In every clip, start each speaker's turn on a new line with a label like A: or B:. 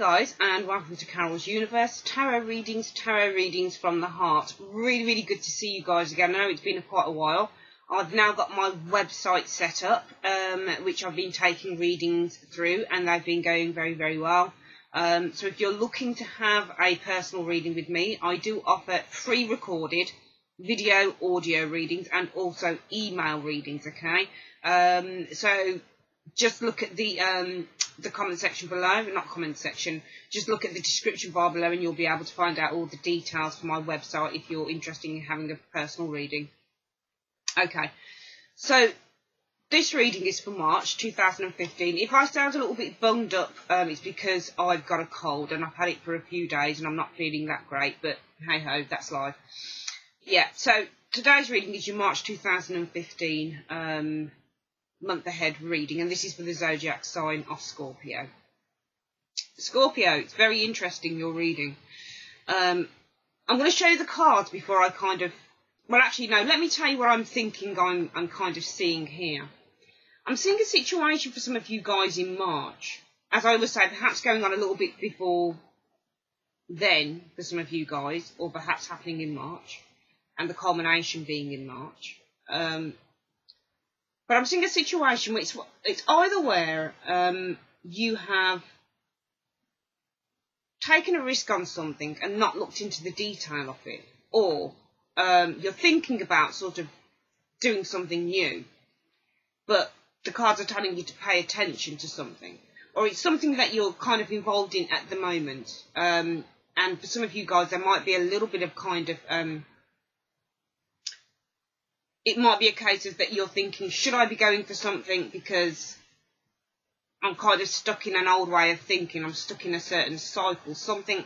A: guys, and welcome to Carol's Universe, tarot readings from the heart. Really good to see you guys again. I know it's been quite a while. I've now got my website set up, which I've been taking readings through, and they've been going very well. So if you're looking to have a personal reading with me, I do offer pre-recorded video, audio readings, and also email readings, okay? So just look at the comment section below, not comment section, just look at the description bar below and you'll be able to find out all the details for my website if you're interested in having a personal reading. Okay, so this reading is for March 2015. If I sound a little bit bunged up, it's because I've got a cold and I've had it for a few days and I'm not feeling that great, but hey ho, that's life. Yeah, so today's reading is your March 2015 month ahead reading, and this is for the zodiac sign of Scorpio. Scorpio, it's very interesting, your reading. I'm going to show you the cards before I well, actually, no, let me tell you what I'm thinking I'm kind of seeing here. I'm seeing a situation for some of you guys in March. As I always say, perhaps going on a little bit before then for some of you guys, or perhaps happening in March, and the culmination being in March. But I'm seeing a situation where it's either where you have taken a risk on something and not looked into the detail of it, or you're thinking about sort of doing something new, but the cards are telling you to pay attention to something, or it's something that you're kind of involved in at the moment. And for some of you guys, there might be a little bit of kind of it might be a case of that you're thinking, should I be going for something because I'm kind of stuck in an old way of thinking, I'm stuck in a certain cycle, something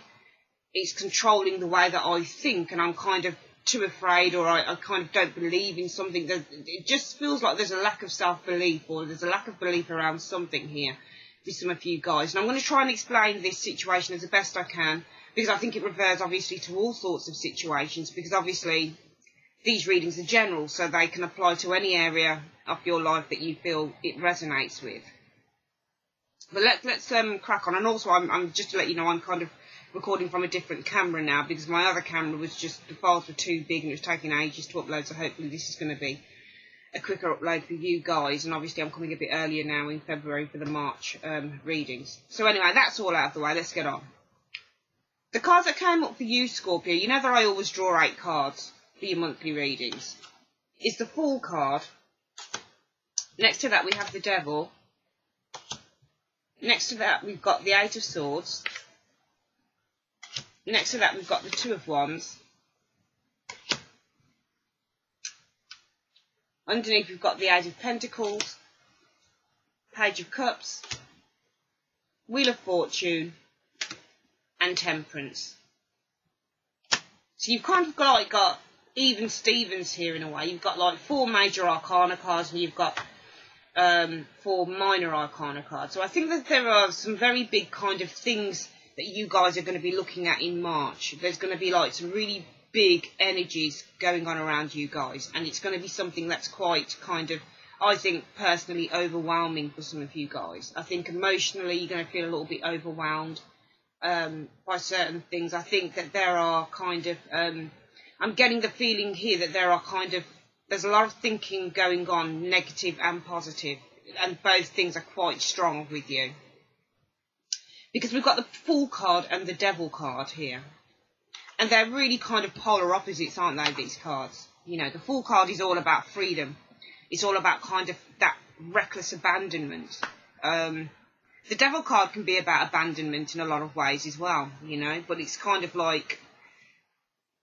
A: is controlling the way that I think, and I'm kind of too afraid, or I kind of don't believe in something. It just feels like there's a lack of self-belief, or there's a lack of belief around something here for some of you guys. And I'm going to try and explain this situation as the best I can, because I think it refers obviously to all sorts of situations, because obviously these readings are general, so they can apply to any area of your life that you feel it resonates with. But let's crack on. And also, I'm just to let you know, I'm kind of recording from a different camera now, because my other camera was just, the files were too big and it was taking ages to upload, so hopefully this is going to be a quicker upload for you guys. And obviously I'm coming a bit earlier now in February for the March readings. So anyway, that's all out of the way, let's get on. The cards that came up for you, Scorpio, you know that I always draw 8 cards for your monthly readings. It's the Fool card. Next to that we have the Devil. Next to that we've got the 8 of Swords. Next to that we've got the 2 of Wands. Underneath we've got the 8 of Pentacles, Page of Cups, Wheel of Fortune, and Temperance. So you've kind of got even Stevens here in a way. You've got like 4 major arcana cards and you've got 4 minor arcana cards. So I think that there are some very big kind of things that you guys are going to be looking at in March. There's going to be like some really big energies going on around you guys, and it's going to be something that's quite kind of, I think personally, overwhelming for some of you guys. I think emotionally you're going to feel a little bit overwhelmed by certain things. I think that there are kind of I'm getting the feeling here that there's a lot of thinking going on, negative and positive, and both things are quite strong with you. Because we've got the Fool card and the Devil card here. And they're really kind of polar opposites, aren't they, these cards? You know, the Fool card is all about freedom. It's all about kind of that reckless abandonment. The Devil card can be about abandonment in a lot of ways as well, you know, but it's kind of like,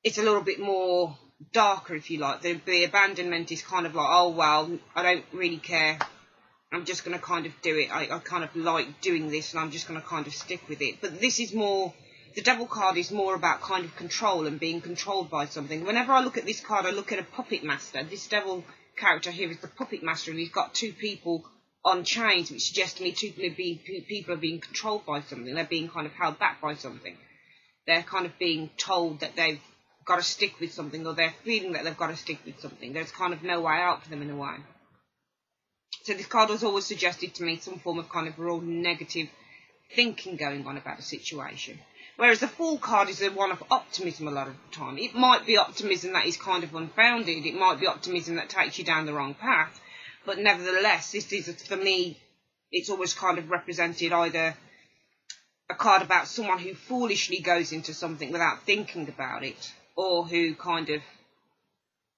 A: it's a little bit more darker, if you like. The abandonment is kind of like, oh, well, I don't really care. I'm just going to kind of do it. I kind of like doing this and I'm just going to kind of stick with it. But this is more, the Devil card is more about kind of control and being controlled by something. Whenever I look at this card, I look at a puppet master. This Devil character here is the puppet master, and he's got 2 people on chains, which suggests to me 2 people are being controlled by something. They're being kind of held back by something. They're kind of being told that they've got to stick with something, or they're feeling that they've got to stick with something. There's kind of no way out for them in a way. So this card has always suggested to me some form of kind of real negative thinking going on about a situation. Whereas the Fool card is one of optimism a lot of the time. It might be optimism that is kind of unfounded. It might be optimism that takes you down the wrong path. But nevertheless, this is, for me, it's always kind of represented either a card about someone who foolishly goes into something without thinking about it, or who kind of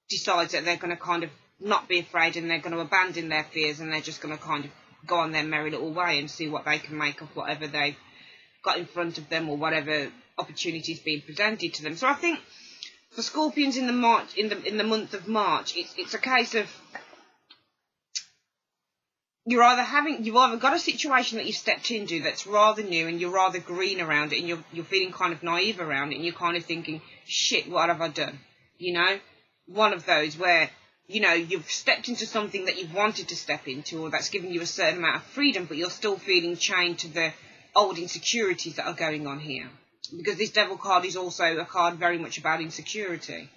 A: decides that they're going to kind of not be afraid and they're going to abandon their fears and they're just going to kind of go on their merry little way and see what they can make of whatever they've got in front of them or whatever opportunities being presented to them. So I think for Scorpions in the month of March, it's a case of you've either got a situation that you've stepped into that's rather new and you're rather green around it and you're feeling kind of naive around it and you're kind of thinking, shit, what have I done? You know, one of those where, you know, you've stepped into something that you've wanted to step into or that's giving you a certain amount of freedom, but you're still feeling chained to the old insecurities that are going on here. Because this Devil card is also a card very much about insecurity.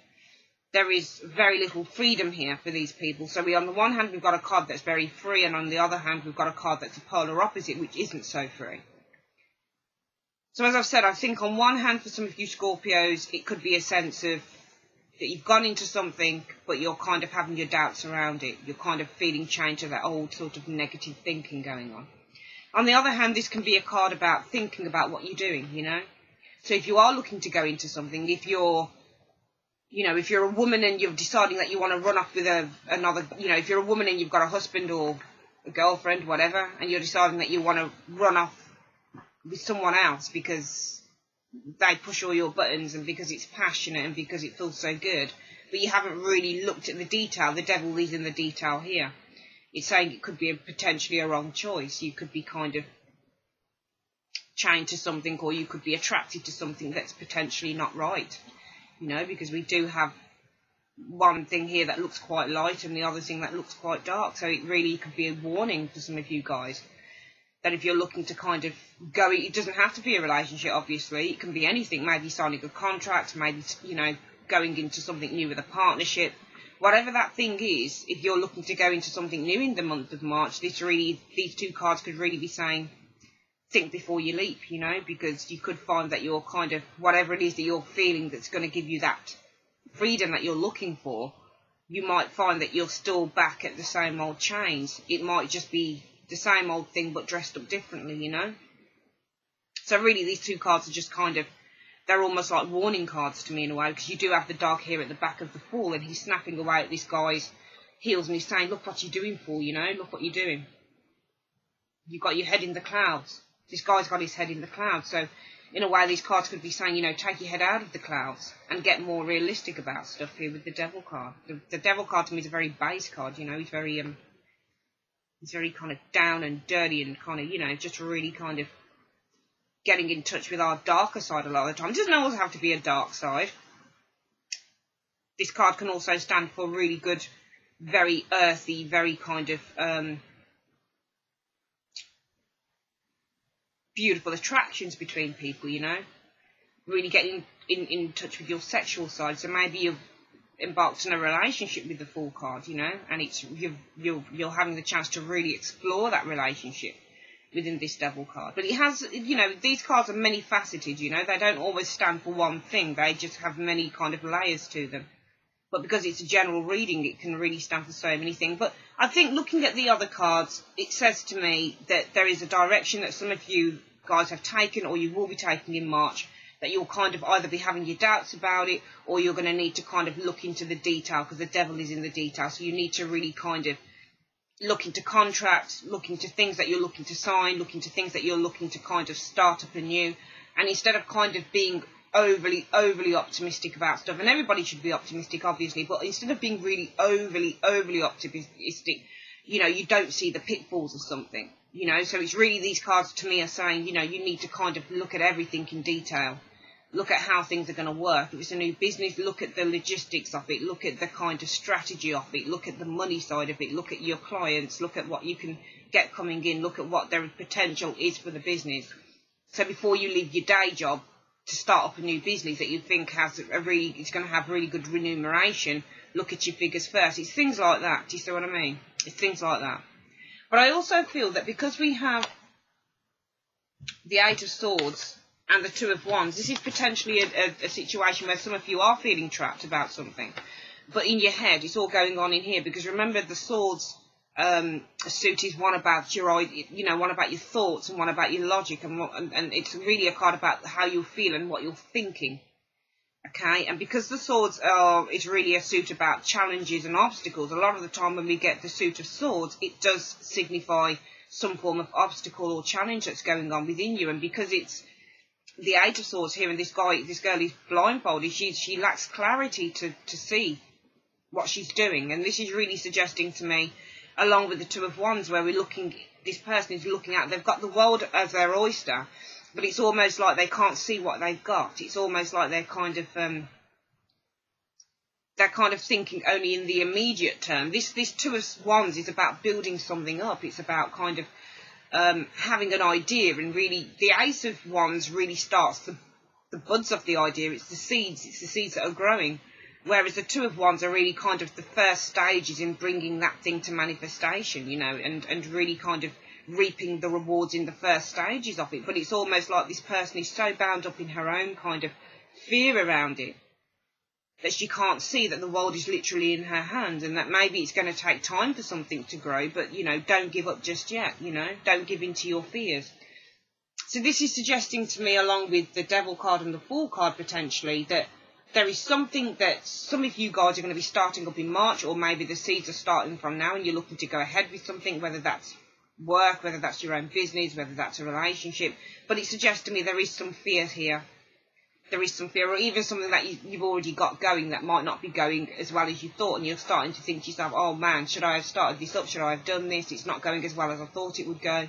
A: There is very little freedom here for these people. So on the one hand, we've got a card that's very free, and on the other hand, we've got a card that's a polar opposite, which isn't so free. So as I've said, I think on one hand, for some of you Scorpios, it could be a sense of that you've gone into something, but you're kind of having your doubts around it. You're kind of feeling chained to that old sort of negative thinking going on. On the other hand, this can be a card about thinking about what you're doing, you know. So if you are looking to go into something, if you're a woman and you're deciding that you want to run off with another, you know, if you're a woman and you've got a husband or a girlfriend, whatever, and you're deciding that you want to run off with someone else because they push all your buttons and because it's passionate and because it feels so good, but you haven't really looked at the detail. The devil is in the detail here. It's saying it could be potentially a wrong choice. You could be kind of chained to something, or you could be attracted to something that's potentially not right. You know, because we do have one thing here that looks quite light and the other thing that looks quite dark. So it really could be a warning for some of you guys that if you're looking to kind of go, it doesn't have to be a relationship, obviously. It can be anything. Maybe signing a contract, maybe, you know, going into something new with a partnership. Whatever that thing is, if you're looking to go into something new in the month of March, these two cards could really be saying, think before you leap, you know, because you could find that you're kind of, whatever it is that you're feeling that's going to give you that freedom that you're looking for, you might find that you're still back at the same old chains. It might just be the same old thing but dressed up differently, you know. So really these two cards are just kind of, they're almost like warning cards to me in a way, because you do have the dog here at the back of the Fool and he's snapping away at this guy's heels and he's saying, look what you're doing, Fool, you know, look what you're doing. You've got your head in the clouds. This guy's got his head in the clouds. So in a way these cards could be saying, you know, take your head out of the clouds and get more realistic about stuff here with the Devil card. The Devil card to me is a very base card, you know, he's very kind of down and dirty and kind of, you know, just really kind of getting in touch with our darker side a lot of the time. It doesn't always have to be a dark side. This card can also stand for really good, very earthy, very kind of beautiful attractions between people, you know. Really getting in touch with your sexual side. So maybe you've embarked on a relationship with the Fool card, you know, and it's you're having the chance to really explore that relationship within this Devil card. But it has, you know, these cards are many faceted, you know, they don't always stand for one thing, they just have many kind of layers to them. But because it's a general reading, it can really stand for so many things. But I think looking at the other cards, it says to me that there is a direction that some of you guys have taken, or you will be taking in March, that you'll kind of either be having your doubts about it, or you're going to need to kind of look into the detail, because the devil is in the detail. So you need to really kind of look into contracts, look into things that you're looking to sign, look into things that you're looking to kind of start up anew. And instead of kind of being overly optimistic about stuff, and everybody should be optimistic, obviously, but instead of being really overly optimistic, you know, you don't see the pitfalls of something, you know. So it's really, these cards to me are saying, you know, you need to kind of look at everything in detail. Look at how things are going to work. If it's a new business, look at the logistics of it. Look at the kind of strategy of it. Look at the money side of it. Look at your clients. Look at what you can get coming in. Look at what their potential is for the business. So before you leave your day job to start up a new business that you think has it's going to have really good remuneration, look at your figures first. It's things like that. Do you see what I mean? It's things like that. But I also feel that because we have the Eight of Swords and the Two of Wands. This is potentially a situation where some of you are feeling trapped about something. But in your head, it's all going on in here. Because remember, the Swords suit is one about your, one about your thoughts and one about your logic. And it's really a card about how you feel and what you're thinking. Okay, and because the Swords is really a suit about challenges and obstacles, a lot of the time when we get the suit of Swords, it does signify some form of obstacle or challenge that's going on within you. And because it's the Eight of Swords here, and this girl is blindfolded, she lacks clarity to see what she's doing. And this is really suggesting to me, along with the Two of Wands, where this person is looking at, they've got the world as their oyster, but it's almost like they can't see what they've got. It's almost like they're kind of thinking only in the immediate term. This Two of Wands is about building something up. It's about kind of having an idea, and really the Ace of Wands really starts the buds of the idea. It's the seeds that are growing, whereas the Two of Wands are really kind of the first stages in bringing that thing to manifestation, and really kind of reaping the rewards in the first stages of it. But it's almost like this person is so bound up in her own kind of fear around it that she can't see that the world is literally in her hand, and that maybe it's going to take time for something to grow, but, don't give up just yet, don't give in to your fears. So this is suggesting to me, along with the Devil card and the Fool card potentially, that there is something that some of you guys are going to be starting up in March, or maybe the seeds are starting from now and you're looking to go ahead with something, whether that's work, whether that's your own business, whether that's a relationship. But it suggests to me there is some fear here. There is some fear, or even something that you've already got going that might not be going as well as you thought, and you're starting to think to yourself, oh man, should I have started this up? Should I have done this? It's not going as well as I thought it would go.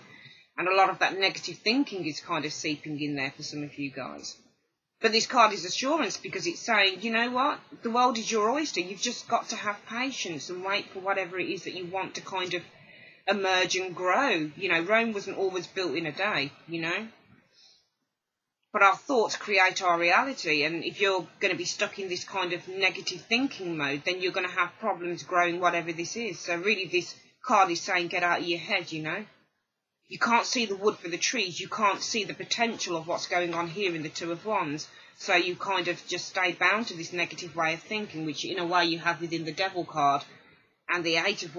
A: And a lot of that negative thinking is kind of seeping in there for some of you guys. But this card is assurance, because it's saying, you know what? The world is your oyster. You've just got to have patience and wait for whatever it is that you want to kind of emerge and grow. Rome wasn't always built in a day, But our thoughts create our reality, and if you're going to be stuck in this kind of negative thinking mode, then you're going to have problems growing whatever this is. So really this card is saying get out of your head, You can't see the wood for the trees. You can't see the potential of what's going on here in the Two of Wands. So you kind of just stay bound to this negative way of thinking, which in a way you have within the Devil card and the Eight of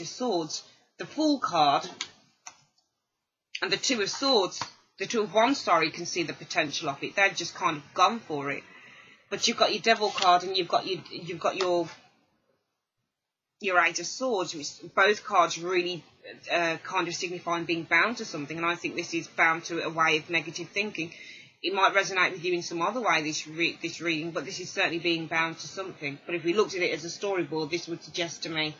A: Swords. The Fool card and the Two of Swords, the Two of Wands, can see the potential of it. They've just kind of gone for it. But you've got your Devil card and you've got your Eight of Swords, which both cards really kind of signifying being bound to something. And I think this is bound to a way of negative thinking. It might resonate with you in some other way, this reading, but this is certainly being bound to something. But if we looked at it as a storyboard, this would suggest to me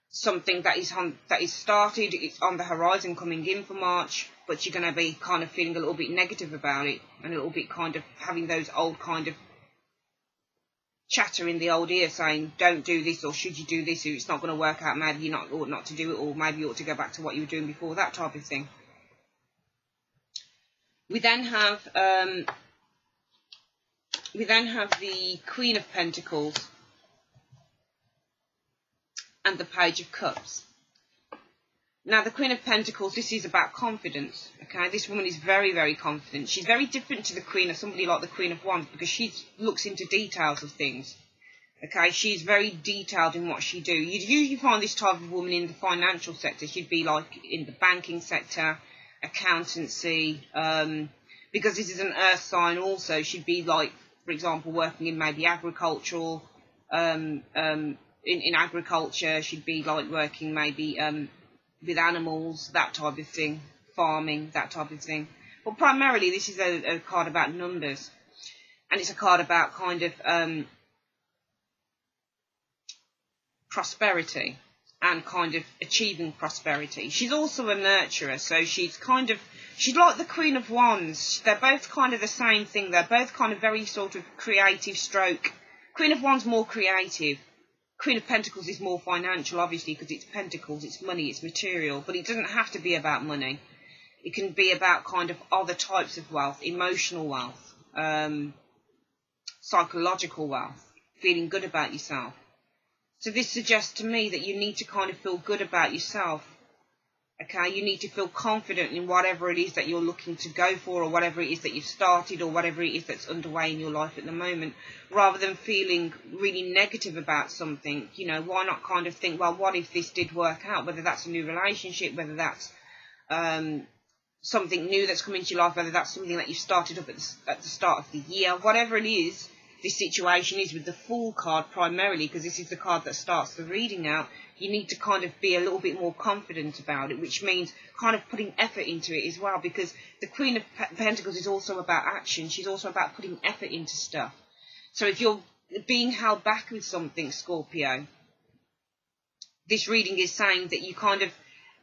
A: something that is started, it's on the horizon coming in for March, but you're going to be kind of feeling a little bit negative about it, and a little bit kind of having those old kind of chatter in the old ear saying, don't do this, or should you do this, or it's not going to work out, maybe you ought not to do it, or maybe you ought to go back to what you were doing before, that type of thing. We then have the Queen of Pentacles and the Page of Cups. Now, the Queen of Pentacles, this is about confidence, okay? This woman is very, very confident. She's very different to the Queen of somebody like the Queen of Wands, because she looks into details of things, okay? She's very detailed in what she do. You'd usually find this type of woman in the financial sector. She'd be like in the banking sector, accountancy, because this is an earth sign also. She'd be like, for example, working in maybe agricultural, in agriculture. She'd be like working maybe with animals, that type of thing, farming, that type of thing. But primarily this is a card about numbers, and it's a card about kind of prosperity and kind of achieving prosperity. She's also a nurturer, so she's like the Queen of Wands. They're both kind of the same thing. They're both kind of very sort of creative stroke. Queen of Wands more creative. Queen of Pentacles is more financial, obviously, because it's pentacles, it's money, it's material. But it doesn't have to be about money. It can be about kind of other types of wealth, emotional wealth, psychological wealth, feeling good about yourself. So this suggests to me that you need to kind of feel good about yourself Okay, you need to feel confident in whatever it is that you're looking to go for, or whatever it is that you've started, or whatever it is that's underway in your life at the moment, rather than feeling really negative about something. You know, why not kind of think, well, what if this did work out? Whether that's a new relationship, whether that's something new that's come into your life, whether that's something that you started up at the start of the year, whatever it is, this situation is with the Fool card primarily, because this is the card that starts the reading out. You need to kind of be a little bit more confident about it, which means kind of putting effort into it as well, because the Queen of Pentacles is also about action. She's also about putting effort into stuff. So if you're being held back with something, Scorpio, this reading is saying that you kind of,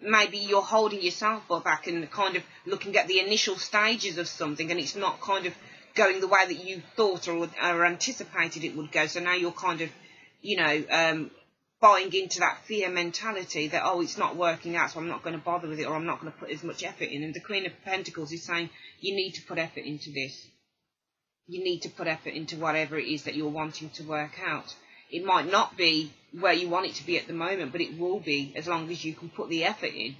A: maybe you're holding yourself back and kind of looking at the initial stages of something, and it's not kind of going the way that you thought or anticipated it would go. So now you're kind of, you know, buying into that fear mentality that, oh, it's not working out, so I'm not going to bother with it, or I'm not going to put as much effort in. And the Queen of Pentacles is saying you need to put effort into this. You need to put effort into whatever it is that you're wanting to work out. It might not be where you want it to be at the moment, but it will be as long as you can put the effort in.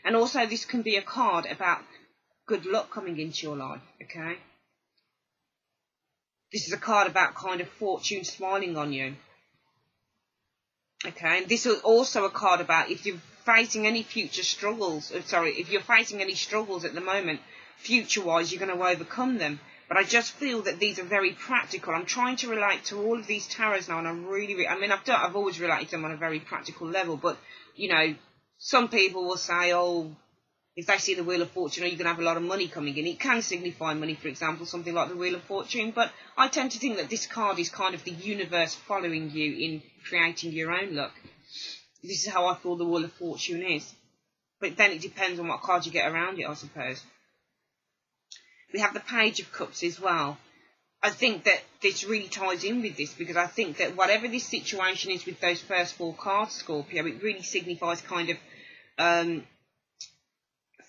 A: And also, this can be a card about good luck coming into your life, okay? This is a card about kind of fortune smiling on you. Okay, and this is also a card about if you're facing any future struggles, if you're facing any struggles at the moment, future-wise, you're going to overcome them. But I just feel that these are very practical. I'm trying to relate to all of these tarots now, and I've always related to them on a very practical level, but, you know, some people will say, oh, if they see the Wheel of Fortune, you're going to have a lot of money coming in. It can signify money, for example, something like the Wheel of Fortune. But I tend to think that this card is kind of the universe following you in creating your own luck. This is how I feel the Wheel of Fortune is. But then it depends on what card you get around it, I suppose. We have the Page of Cups as well. I think that this really ties in with this, because I think that whatever this situation is with those first 4 cards, Scorpio, it really signifies kind of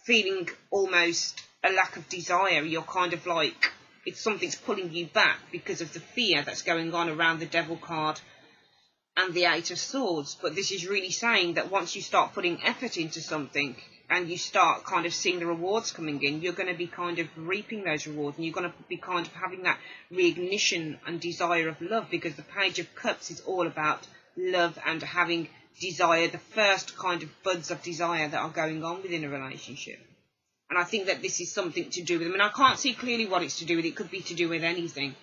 A: feeling almost a lack of desire. You're kind of like, it's something's pulling you back because of the fear that's going on around the Devil card and the 8 of Swords. But this is really saying that once you start putting effort into something and you start kind of seeing the rewards coming in, you're going to be kind of reaping those rewards, and you're going to be kind of having that reignition and desire of love, because the Page of Cups is all about love and having desire, the first kind of buds of desire that are going on within a relationship. And I think that this is something to do with, I mean, I can't see clearly what it's to do with. It could be to do with anything.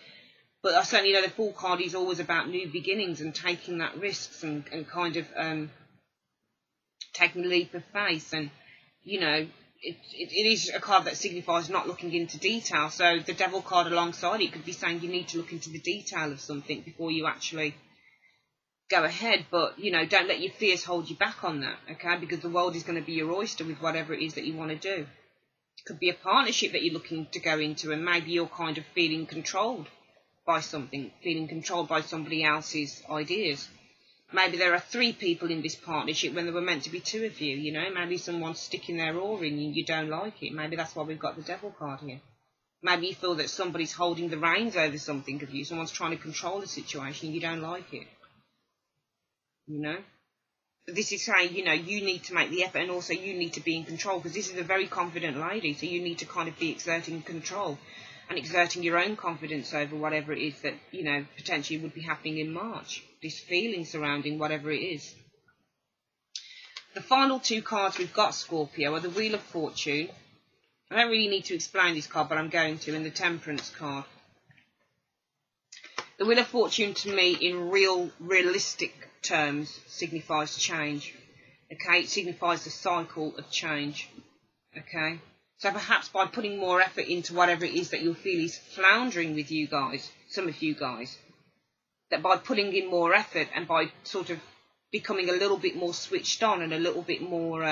A: But I certainly know the Fool card is always about new beginnings and taking that risks and kind of taking a leap of faith. And, you know, it is a card that signifies not looking into detail. So the Devil card alongside it could be saying you need to look into the detail of something before you actually go ahead. But, you know, don't let your fears hold you back on that, okay? Because the world is going to be your oyster with whatever it is that you want to do. It could be a partnership that you're looking to go into, and maybe you're kind of feeling controlled by something, feeling controlled by somebody else's ideas. Maybe there are 3 people in this partnership when there were meant to be 2 of you, you know? Maybe someone's sticking their oar in and you don't like it. Maybe that's why we've got the Devil card here. Maybe you feel that somebody's holding the reins over something of you. Someone's trying to control the situation and you don't like it. You know? But this is saying, you know, you need to make the effort, and also you need to be in control, because this is a very confident lady, so you need to kind of be exerting control and exerting your own confidence over whatever it is that, you know, potentially would be happening in March. This feeling surrounding whatever it is. The final 2 cards we've got, Scorpio, are the Wheel of Fortune. I don't really need to explain this card, but I'm going to, and the Temperance card. The Wheel of Fortune, to me, in realistic terms, signifies change. Okay, it signifies the cycle of change. Okay, so perhaps by putting more effort into whatever it is that you'll feel is floundering with you guys, some of you guys, that by putting in more effort and by sort of becoming a little bit more switched on and a little bit more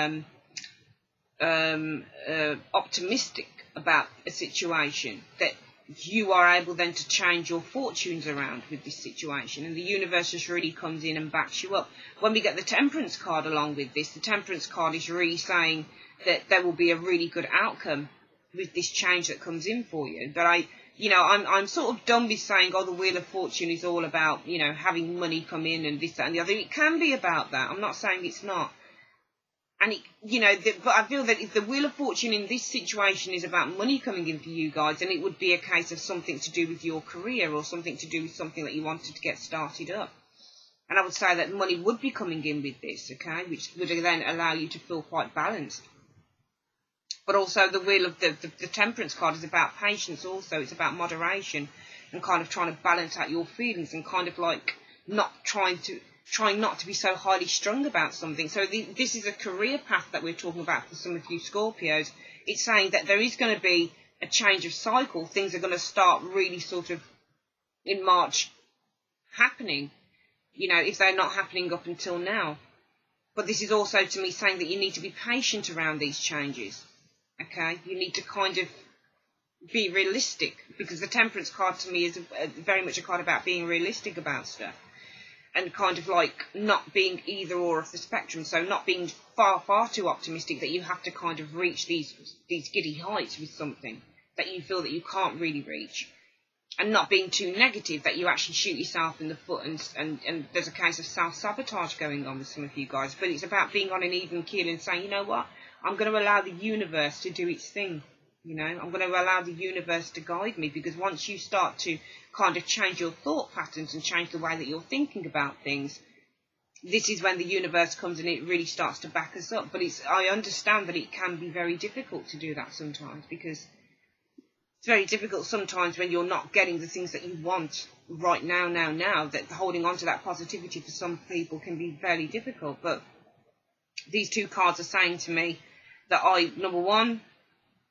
A: optimistic about a situation, that you are able then to change your fortunes around with this situation, and the universe just really comes in and backs you up. When we get the Temperance card along with this, the Temperance card is really saying that there will be a really good outcome with this change that comes in for you. But I'm sort of done with saying, oh, the Wheel of Fortune is all about, you know, having money come in and this, that and the other. It can be about that. I'm not saying it's not. And, but I feel that if the Wheel of Fortune in this situation is about money coming in for you guys, then it would be a case of something to do with your career or something to do with something that you wanted to get started up. And I would say that money would be coming in with this, okay, which would then allow you to feel quite balanced. But also the Wheel of the Temperance card is about patience also. It's about moderation and kind of trying to balance out your feelings and kind of like trying not to be so highly strung about something. So this is a career path that we're talking about for some of you Scorpios. It's saying that there is going to be a change of cycle. Things are going to start really sort of in March happening, if they're not happening up until now. But this is also to me saying that you need to be patient around these changes. Okay, you need to kind of be realistic, because the Temperance card to me is very much a card about being realistic about stuff. And kind of like not being either or of the spectrum, so not being far, far too optimistic that you have to kind of reach these giddy heights with something that you feel that you can't really reach, and not being too negative that you actually shoot yourself in the foot, and there's a case of self-sabotage going on with some of you guys. But it's about being on an even keel and saying, you know what, I'm going to allow the universe to do its thing. I'm going to allow the universe to guide me, because once you start to kind of change your thought patterns and change the way that you're thinking about things, this is when the universe comes and it really starts to back us up. But I understand that it can be very difficult to do that sometimes, because it's very difficult sometimes when you're not getting the things that you want right now, that holding on to that positivity for some people can be very difficult. But these two cards are saying to me that number one,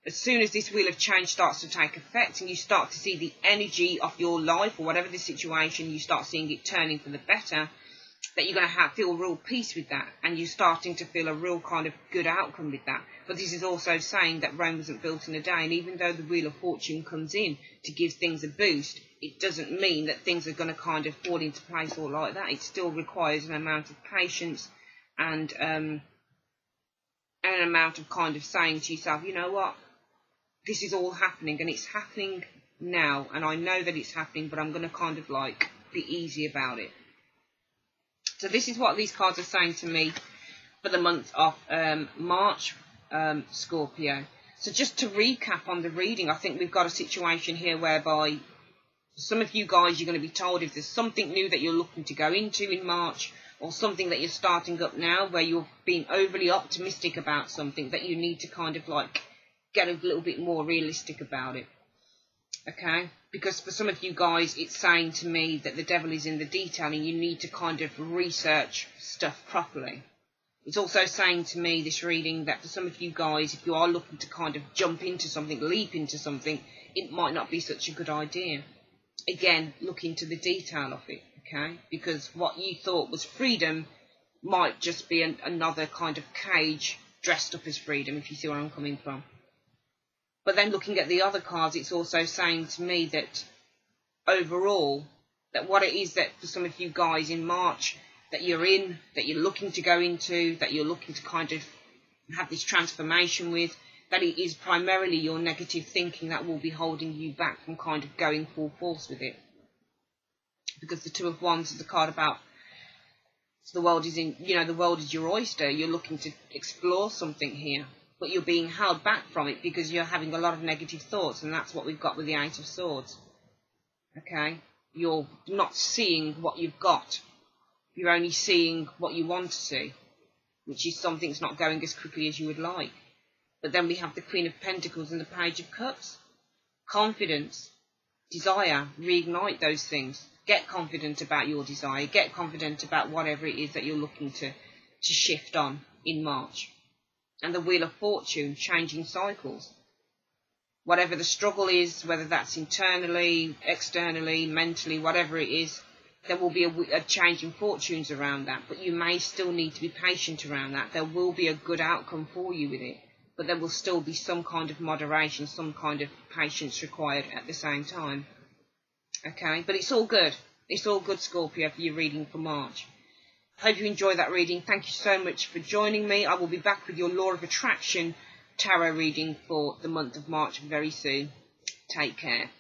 A: as soon as this Wheel of Change starts to take effect and you start to see the energy of your life or whatever the situation, you start seeing it turning for the better, that you're going to feel real peace with that, and you're starting to feel a real kind of good outcome with that. But this is also saying that Rome wasn't built in a day, and even though the Wheel of Fortune comes in to give things a boost, it doesn't mean that things are going to kind of fall into place all like that. It still requires an amount of patience and an amount of kind of saying to yourself, you know what, this is all happening, and it's happening now, and I know that it's happening, but I'm going to kind of like be easy about it. So this is what these cards are saying to me for the month of March, Scorpio. So just to recap on the reading, I think we've got a situation here whereby some of you guys, you're going to be told if there's something new that you're looking to go into in March, or something that you're starting up now where you're being overly optimistic about something, that you need to kind of like get a little bit more realistic about it. Okay, because for some of you guys, it's saying to me that the devil is in the detail, and you need to kind of research stuff properly. It's also saying to me, this reading, that for some of you guys, if you are looking to kind of jump into something, leap into something, it might not be such a good idea. Again, look into the detail of it, okay? Because what you thought was freedom might just be another kind of cage dressed up as freedom, if you see where I'm coming from. But then looking at the other cards, it's also saying to me that overall, that what it is that for some of you guys in March that you're in, that you're looking to go into, that you're looking to kind of have this transformation with, that it is primarily your negative thinking that will be holding you back from kind of going full force with it. Because the Two of Wands is the card about the world is the world is your oyster. You're looking to explore something here, but you're being held back from it because you're having a lot of negative thoughts, and that's what we've got with the Eight of Swords. Okay? You're not seeing what you've got. You're only seeing what you want to see, which is something's not going as quickly as you would like. But then we have the Queen of Pentacles and the Page of Cups. Confidence, desire, reignite those things. Get confident about your desire. Get confident about whatever it is that you're looking to shift on in March. And the Wheel of Fortune, changing cycles. Whatever the struggle is, whether that's internally, externally, mentally, whatever it is, there will be a change in fortunes around that. But you may still need to be patient around that. There will be a good outcome for you with it. But there will still be some kind of moderation, some kind of patience required at the same time. Okay? But it's all good. It's all good, Scorpio, for your reading for March. Hope you enjoyed that reading. Thank you so much for joining me. I will be back with your Law of Attraction tarot reading for the month of March very soon. Take care.